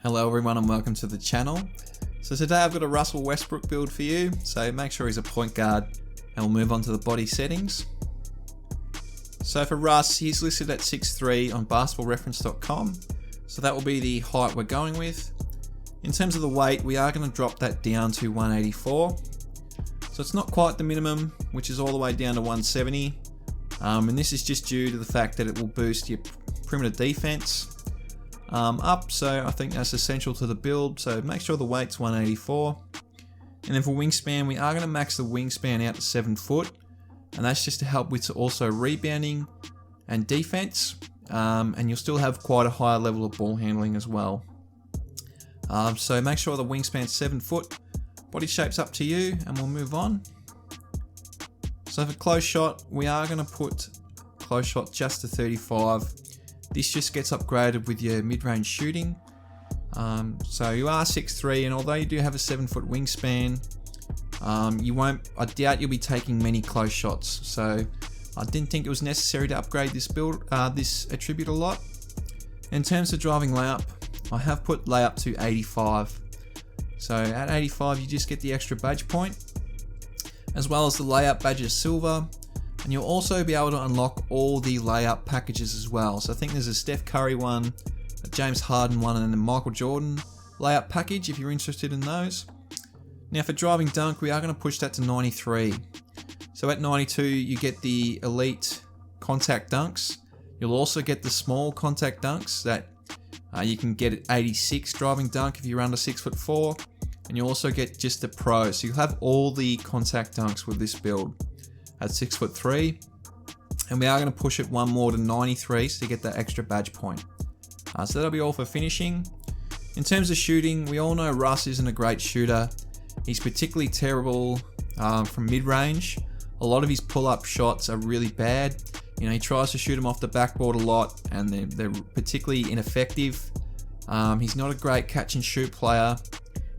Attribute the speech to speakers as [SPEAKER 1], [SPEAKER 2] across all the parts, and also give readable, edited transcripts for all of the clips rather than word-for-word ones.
[SPEAKER 1] Hello everyone and welcome to the channel. So today I've got a Russell Westbrook build for you, so make sure he's a point guard and we'll move on to the body settings. So for Russ, he's listed at 6'3" on basketballreference.com, so that will be the height we're going with. In terms of the weight, we are going to drop that down to 184. So it's not quite the minimum, which is all the way down to 170. And this is just due to the fact that it will boost your perimeter defense up, so I think that's essential to the build. So make sure the weight's 184. And then for wingspan, we are going to max the wingspan out to 7 foot, and that's just to help with also rebounding and defense, and you'll still have quite a higher level of ball handling as well. So make sure the wingspan's 7 foot. Body shape's up to you, and we'll move on. So for close shot, we are going to put close shot just to 35. This just gets upgraded with your mid-range shooting. So you are 6'3", and although you do have a 7 foot wingspan, I doubt you'll be taking many close shots. So I didn't think it was necessary to upgrade this build, this attribute a lot. In terms of driving layup, I have put layup to 85. So at 85, you just get the extra badge point, as well as the layup badge is silver. And you'll also be able to unlock all the layup packages as well. So I think there's a Steph Curry one, a James Harden one, and a Michael Jordan layup package if you're interested in those. Now for driving dunk, we are going to push that to 93. So at 92, you get the elite contact dunks. You'll also get the small contact dunks that you can get at 86 driving dunk if you're under 6'4", and you also get just the pro. So you'll have all the contact dunks with this build at 6'3", and we are going to push it one more to 93 to get that extra badge point. So that'll be all for finishing. In terms of shooting, we all know Russ isn't a great shooter. He's particularly terrible from mid-range. A lot of his pull-up shots are really bad. You know, he tries to shoot them off the backboard a lot, and they're particularly ineffective. He's not a great catch-and-shoot player.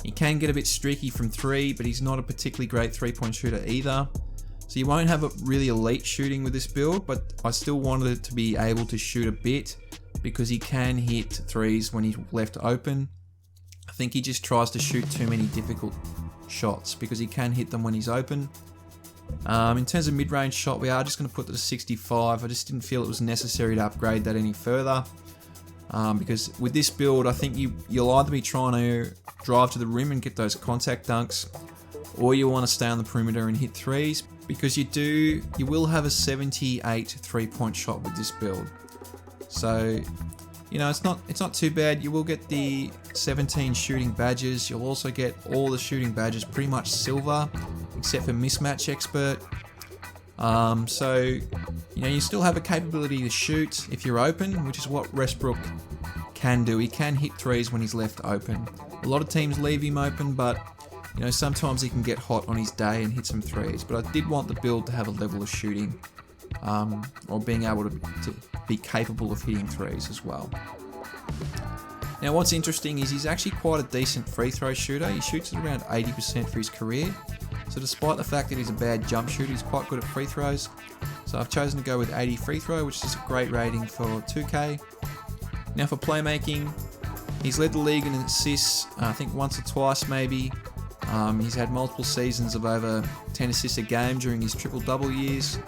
[SPEAKER 1] He can get a bit streaky from three, but he's not a particularly great three-point shooter either. So you won't have a really elite shooting with this build, but I still wanted it to be able to shoot a bit because he can hit threes when he's left open. I think he just tries to shoot too many difficult shots because he can hit them when he's open. In terms of mid-range shot, we are just going to put that to 65. I just didn't feel it was necessary to upgrade that any further. Because with this build, I think you'll either be trying to drive to the rim and get those contact dunks, or you want to stay on the perimeter and hit threes, because you will have a 78 3-point shot with this build. So, you know, it's not too bad. You will get the 17 shooting badges. You'll also get all the shooting badges pretty much silver, except for mismatch expert. So, you know, you still have a capability to shoot if you're open, which is what Westbrook can do. He can hit threes when he's left open. A lot of teams leave him open, but you know, sometimes he can get hot on his day and hit some threes. But I did want the build to have a level of shooting, or being able to be capable of hitting threes as well. Now what's interesting is he's actually quite a decent free throw shooter. He shoots at around 80% for his career. So despite the fact that he's a bad jump shooter, he's quite good at free throws. So I've chosen to go with 80 free throw, which is a great rating for 2K. Now for playmaking, he's led the league in assists, I think once or twice maybe. He's had multiple seasons of over 10 assists a game during his triple-double years.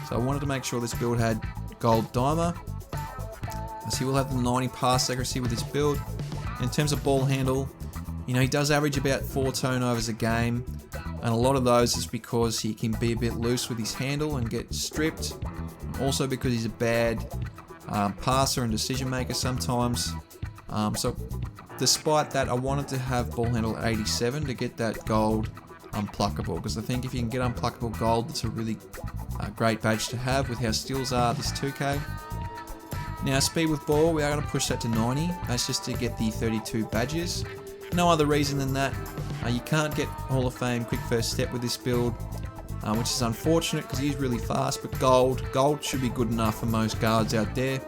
[SPEAKER 1] So I wanted to make sure this build had gold dimer. So he will have the 90 pass accuracy with this build. In terms of ball handle, you know, he does average about 4 turnovers a game, and a lot of those is because he can be a bit loose with his handle and get stripped. Also because he's a bad passer and decision maker sometimes. So despite that, I wanted to have ball handle at 87 to get that gold unpluckable, because I think if you can get unpluckable gold, it's a really great badge to have with how steals are this 2K. Now speed with ball, we are going to push that to 90. That's just to get the 32 badges. No other reason than that. You can't get Hall of Fame quick first step with this build, which is unfortunate because he's really fast, but gold should be good enough for most guards out there,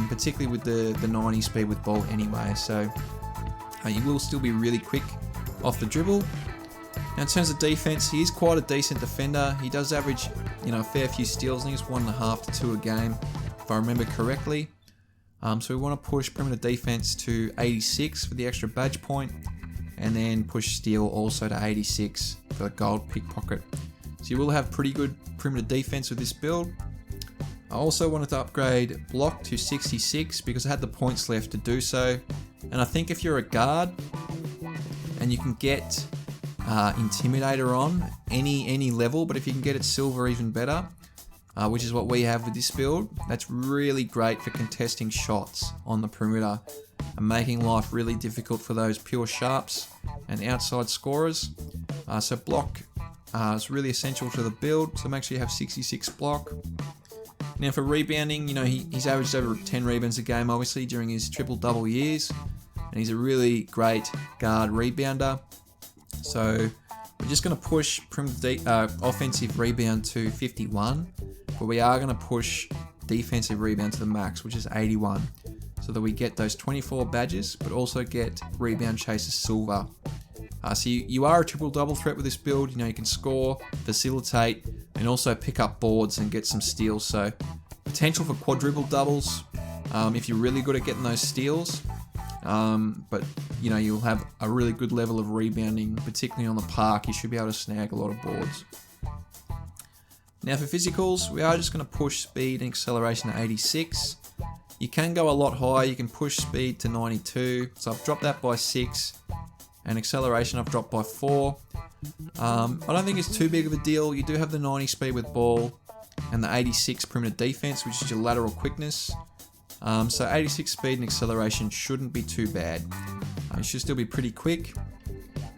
[SPEAKER 1] particularly with the 90 speed with ball anyway. So you will still be really quick off the dribble. Now in terms of defense, he is quite a decent defender. He does average, you know, a fair few steals. I think it's 1.5 to 2 a game, if I remember correctly. So we want to push perimeter defense to 86 for the extra badge point, and then push steal also to 86 for the gold pickpocket. So you will have pretty good perimeter defense with this build. I also wanted to upgrade block to 66 because I had the points left to do so. And I think if you're a guard and you can get Intimidator on any level, but if you can get it silver, even better, which is what we have with this build, that's really great for contesting shots on the perimeter and making life really difficult for those pure sharps and outside scorers. So block is really essential to the build, so make sure you have 66 block. Now for rebounding, you know, he's averaged over 10 rebounds a game obviously during his triple-double years, and he's a really great guard rebounder. So we're just going to push offensive rebound to 51, but we are going to push defensive rebound to the max, which is 81, so that we get those 24 badges, but also get rebound chases silver. So you are a triple-double threat with this build. You know, you can score, facilitate, and also pick up boards and get some steals. So potential for quadruple doubles if you're really good at getting those steals. But you know, you'll have a really good level of rebounding, particularly on the park. You should be able to snag a lot of boards. Now for physicals, we are just going to push speed and acceleration to 86. You can go a lot higher. You can push speed to 92. So I've dropped that by 6. And acceleration I've dropped by 4. I don't think it's too big of a deal. You do have the 90 speed with ball and the 86 perimeter defense, which is your lateral quickness. So 86 speed and acceleration shouldn't be too bad. You should still be pretty quick.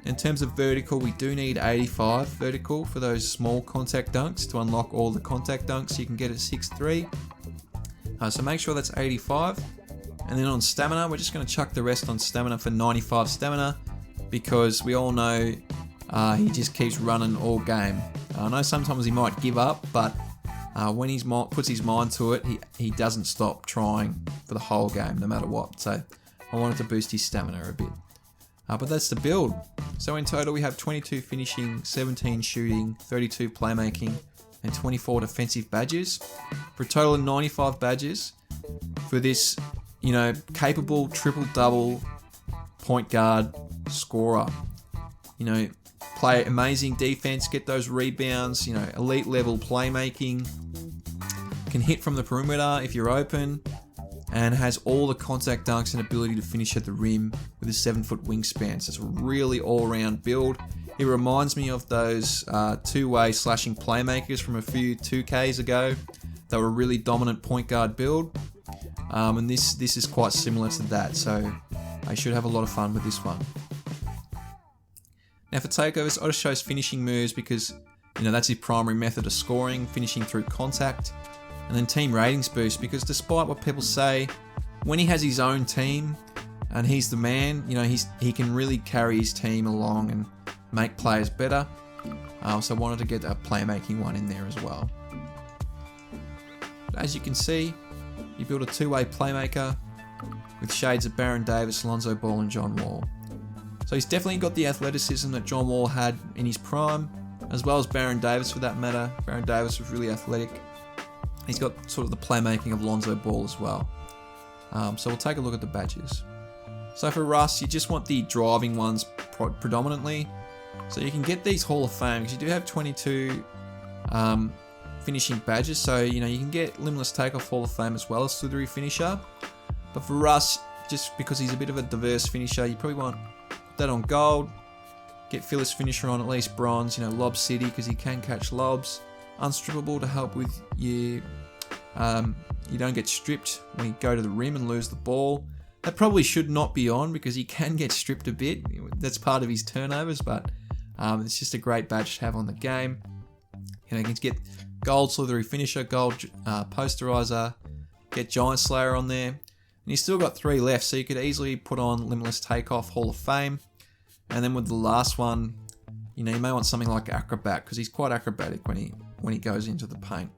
[SPEAKER 1] In terms of vertical, we do need 85 vertical for those small contact dunks to unlock all the contact dunks you can get at 6'3". So make sure that's 85. And then on stamina, we're just going to chuck the rest on stamina for 95 stamina, because we all know he just keeps running all game. I know sometimes he might give up, but when he puts his mind to it, he doesn't stop trying for the whole game, no matter what. So I wanted to boost his stamina a bit. But that's the build. So in total, we have 22 finishing, 17 shooting, 32 playmaking, and 24 defensive badges, for a total of 95 badges for this, you know, capable triple-double point guard scorer. You know, play amazing defense, get those rebounds, you know, elite level playmaking, can hit from the perimeter if you're open, and has all the contact dunks and ability to finish at the rim with a 7-foot wingspan. So it's a really all-round build. It reminds me of those two-way slashing playmakers from a few 2Ks ago. They were a really dominant point guard build, and this is quite similar to that. So I should have a lot of fun with this one. Now for takeovers, Otis shows finishing moves because, you know, that's his primary method of scoring, finishing through contact. And then team ratings boost, because despite what people say, when he has his own team and he's the man, you know, he can really carry his team along and make players better. So I wanted to get a playmaking one in there as well. But as you can see, you build a two-way playmaker with shades of Baron Davis, Lonzo Ball, and John Wall. So he's definitely got the athleticism that John Wall had in his prime, as well as Baron Davis for that matter. Baron Davis was really athletic. He's got sort of the playmaking of Lonzo Ball as well. So we'll take a look at the badges. So for Russ, you just want the driving ones predominantly. So you can get these Hall of Fame because you do have 22 finishing badges. So, you know, you can get Limitless Takeoff Hall of Fame as well as Slithery Finisher. But for Russ, just because he's a bit of a diverse finisher, you probably want that on gold. Get Fullest Finisher on at least bronze. You know, Lob City because he can catch lobs. Unstrippable to help with you don't get stripped when you go to the rim and lose the ball. That probably should not be on because he can get stripped a bit. That's part of his turnovers, but it's just a great badge to have on the game. You know, you can get gold Slithery Finisher, gold Posterizer, get Giant Slayer on there. And you've still got 3 left, so you could easily put on Limitless Takeoff Hall of Fame. And then with the last one, you know, you may want something like Acrobat because he's quite acrobatic when he goes into the paint.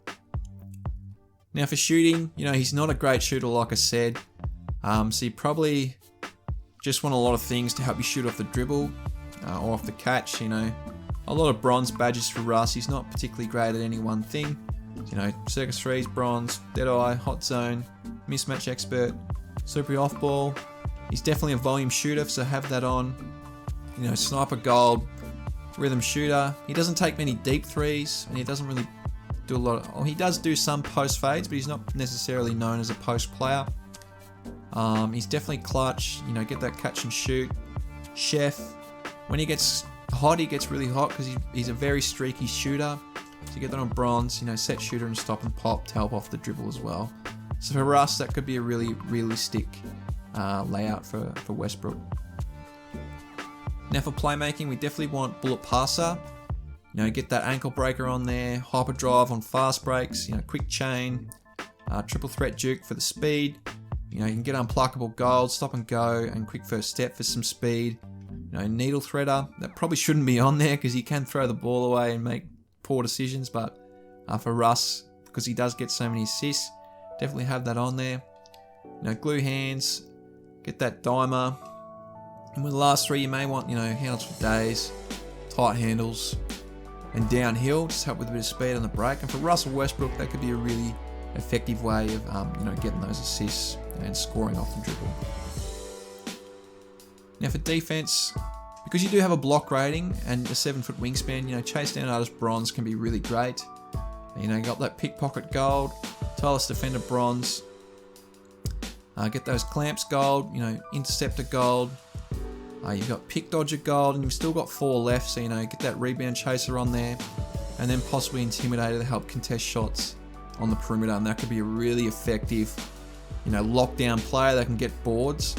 [SPEAKER 1] Now for shooting, you know, he's not a great shooter like I said. So you probably just want a lot of things to help you shoot off the dribble or off the catch, you know. A lot of bronze badges for Russ. He's not particularly great at any one thing. You know, Circus 3's bronze, Deadeye, Hot Zone, mismatch expert, super off ball. He's definitely a volume shooter, so have that on. You know, sniper gold, rhythm shooter. He doesn't take many deep threes, and he doesn't really do a lot of, well, he does do some post fades, but he's not necessarily known as a post player. He's definitely clutch, you know, get that catch and shoot. Chef, when he gets hot, he gets really hot because he's a very streaky shooter. So you get that on bronze, you know, set shooter and stop and pop to help off the dribble as well. So for us, that could be a really realistic layout for Westbrook. Now for playmaking, we definitely want bullet passer. You know, get that ankle breaker on there, hyper drive on fast breaks, you know, quick chain, triple threat juke for the speed. You know, you can get unpluckable gold, stop and go, and quick first step for some speed. You know, needle threader, that probably shouldn't be on there because he can throw the ball away and make poor decisions, but for Russ, because he does get so many assists, definitely have that on there. You know, glue hands, get that dimer. And with the last three, you may want, you know, handles for days, tight handles, and downhill, just help with a bit of speed on the break. And for Russell Westbrook, that could be a really effective way of, you know, getting those assists and scoring off the dribble. Now for defense, because you do have a block rating and a 7-foot wingspan, you know, chase down artist bronze can be really great. You know, you got that pickpocket gold, tireless defender bronze, get those clamps gold, you know, interceptor gold. You've got pick dodger gold, and you've still got 4 left, so you know, get that rebound chaser on there, and then possibly intimidator to help contest shots on the perimeter, and that could be a really effective, you know, lockdown player that can get boards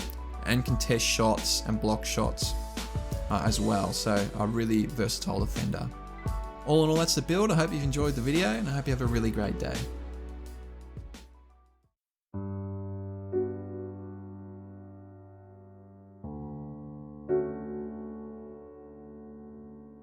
[SPEAKER 1] and contest shots and block shots as well. So a really versatile defender. All in all, that's the build. I hope you've enjoyed the video, and I hope you have a really great day.